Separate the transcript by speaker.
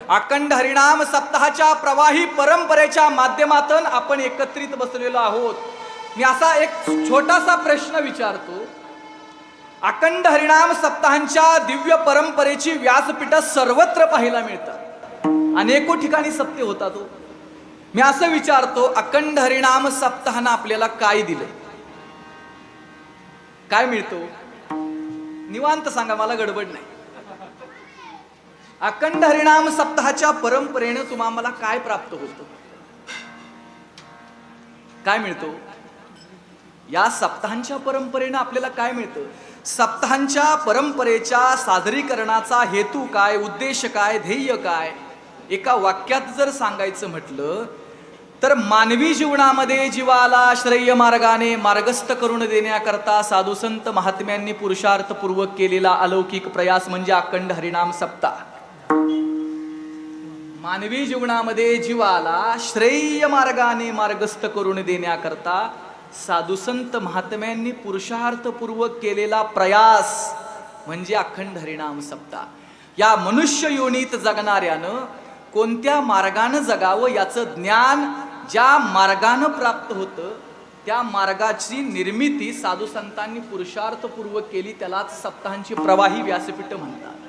Speaker 1: अखंड हरिनाम सप्ताहाच्या प्रवाही परंपरेच्या माध्यमातून आपण एकत्रित बसलेलो आहोत। मी असा एक छोटासा प्रश्न विचारतो, अखंड हरिनाम सप्ताहांच्या दिव्य परंपरेची व्यासपीठ सर्वत्र पाहायला मिळतात, अनेको ठिकाणी सत्य होता तो। मी असं विचारतो, अखंड हरिनाम सप्ताहानं आपल्याला काय दिलं, काय मिळतो? निवांत सांगा, मला गडबड नाही। अखंड हरिनाम सप्ताहाच्या परंपरेने तुम्हाला काय प्राप्त होतं, काय मिळतो? या सप्ताहांच्या परंपरेने आपल्याला काय मिळतं? सप्ताहांच्या परंपरेच्या सादरीकरणाचा हेतू काय, उद्देश काय, ध्येय काय, एका वाक्यात जर सांगायचं म्हटलं तर मानवी जीवनामध्ये जीवाला श्रेय मार्गाने मार्गस्थ करून देण्याकरता साधू संत महात्म्यांनी पुरुषार्थपूर्वक केलेला अलौकिक प्रयास म्हणजे अखंड हरिनाम सप्ताह। मानवी जीवनामध्ये जीवाला श्रेय मार्गाने मार्गस्थ करून देण्याकरता साधू संत महात्म्यांनी पुरुषार्थपूर्वक केलेला प्रयास म्हणजे अखंड हरिनाम सप्ताह। या मनुष्य योनीत जगणाऱ्यानं कोणत्या मार्गाने जगावं याचं ज्ञान ज्या मार्गाने प्राप्त होतं, त्या मार्गाची निर्मिती साधू संतांनी पुरुषार्थपूर्वक केली, त्यालाच सप्ताहांची प्रवाही व्यासपीठ म्हणतात।